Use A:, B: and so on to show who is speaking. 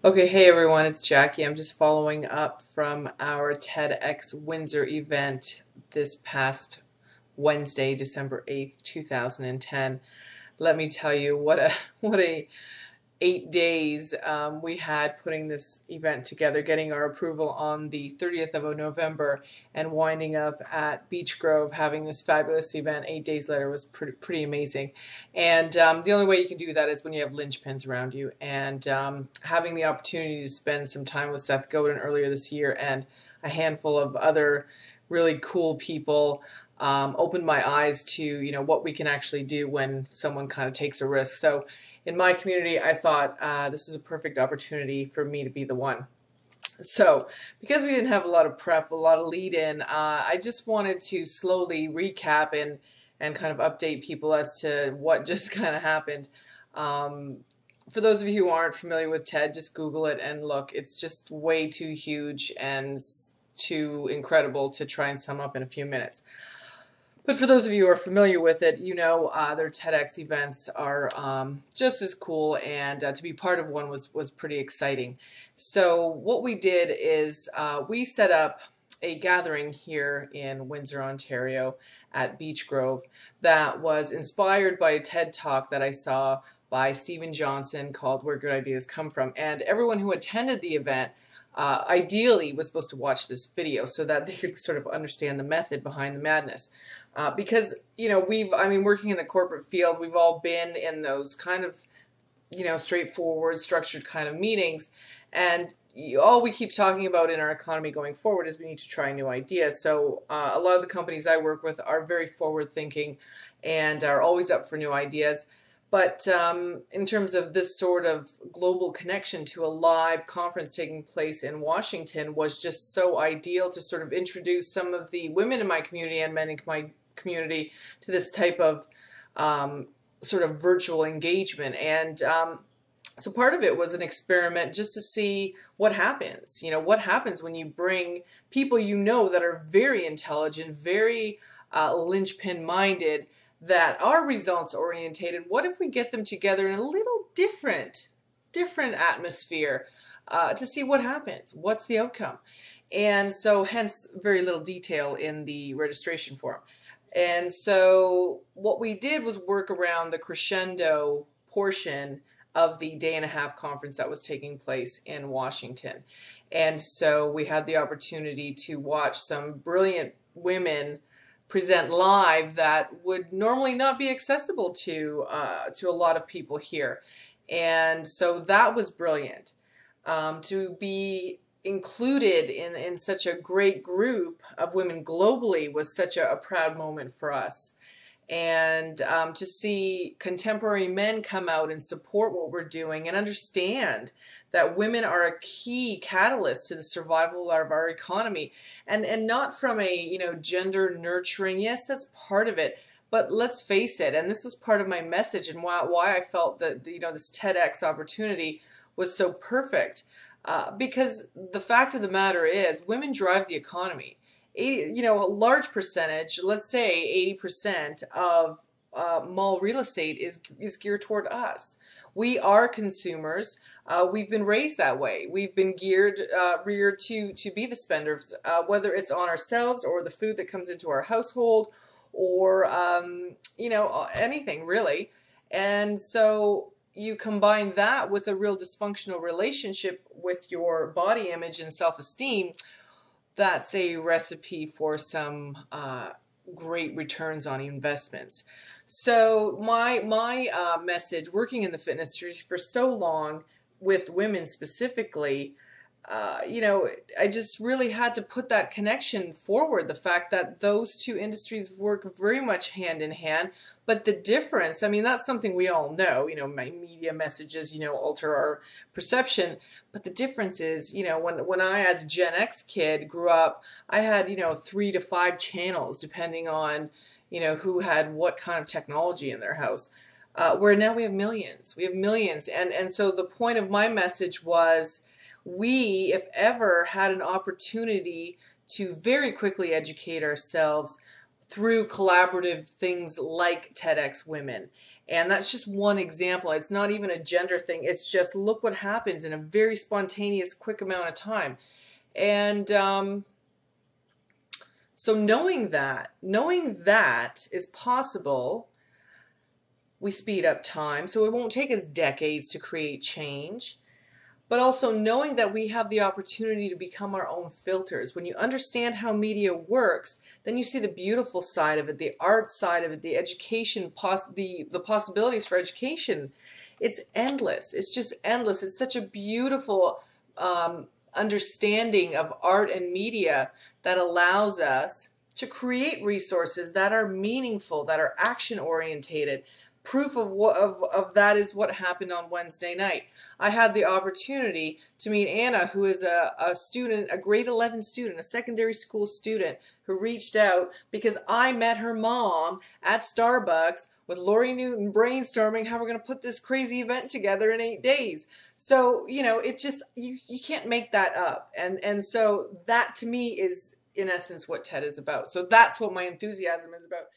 A: Okay, hey everyone, it's Jackie. I'm just following up from our TEDxWindsor event this past Wednesday, December 8th, 2010. Let me tell you what a 8 days we had putting this event together, getting our approval on the 30th of November and winding up at Beech Grove having this fabulous event 8 days later was pretty amazing. And the only way you can do that is when you have linchpins around you. And having the opportunity to spend some time with Seth Godin earlier this year and a handful of other really cool people opened my eyes to what we can actually do when someone kind of takes a risk. So in my community, I thought this is a perfect opportunity for me to be the one. So because we didn't have a lot of prep, a lot of lead-in, I just wanted to slowly recap and kind of update people as to what just kind of happened. For those of you who aren't familiar with TED, just Google it and look. It's just way too huge and too incredible to try and sum up in a few minutes. But for those of you who are familiar with it, their TEDx events are just as cool, and to be part of one was pretty exciting. So what we did is we set up a gathering here in Windsor, Ontario at Beech Grove that was inspired by a TED Talk that I saw by Stephen Johnson called Where Good Ideas Come From. And everyone who attended the event ideally was supposed to watch this video so that they could sort of understand the method behind the madness. Because, working in the corporate field, we've all been in those kind of, straightforward, structured kind of meetings. And all we keep talking about in our economy going forward is we need to try new ideas. So a lot of the companies I work with are very forward thinking and are always up for new ideas. But in terms of this sort of global connection to a live conference taking place in Washington was just so ideal to sort of introduce some of the women in my community and men in my community to this type of sort of virtual engagement. And so part of it was an experiment just to see what happens. What happens when you bring people that are very intelligent, very linchpin minded, that are results orientated. What if we get them together in a little different atmosphere to see what happens? What's the outcome? And so hence very little detail in the registration form. And so what we did was work around the crescendo portion of the day-and-a-half conference that was taking place in Washington. And so we had the opportunity to watch some brilliant women present live that would normally not be accessible to a lot of people here. And so that was brilliant. To be included in such a great group of women globally was such a proud moment for us. And to see contemporary men come out and support what we're doing and understand that women are a key catalyst to the survival of our economy, and not from a gender nurturing. Yes, that's part of it, but let's face it, and this was part of my message and why I felt that this TEDx opportunity was so perfect, because the fact of the matter is women drive the economy. A large percentage, let's say 80% of mall real estate is geared toward us. We are consumers. We've been raised that way. We've been reared to be the spenders, whether it's on ourselves or the food that comes into our household, or anything really. And so you combine that with a real dysfunctional relationship with your body image and self-esteem. That's a recipe for some great returns on investments. So my message, working in the fitness industry for so long with women specifically, I just really had to put that connection forward, the fact that those two industries work very much hand in hand. But the difference, that's something we all know, my media messages, alter our perception. But the difference is, when I, as a Gen X kid, grew up, I had, 3 to 5 channels, depending on, who had what kind of technology in their house. Where now we have millions. We have millions. And so the point of my message was, we, if ever, had an opportunity to very quickly educate ourselves through collaborative things like TEDx Women. And that's just one example. It's not even a gender thing. It's just look what happens in a very spontaneous, quick amount of time. And so knowing that is possible, we speed up time. So it won't take us decades to create change. But also knowing that we have the opportunity to become our own filters. When you understand how media works, then you see the beautiful side of it, the art side of it, the education, the possibilities for education. It's endless. It's just endless. It's such a beautiful understanding of art and media that allows us to create resources that are meaningful, that are action orientated. Proof of that is what happened on Wednesday night. I had the opportunity to meet Anna, who is a student, a grade 11 student, a secondary school student, who reached out because I met her mom at Starbucks with Lori Newton brainstorming how we're going to put this crazy event together in 8 days. So, you know, it just, you can't make that up. And so that to me is, in essence, what TED is about. So that's what my enthusiasm is about.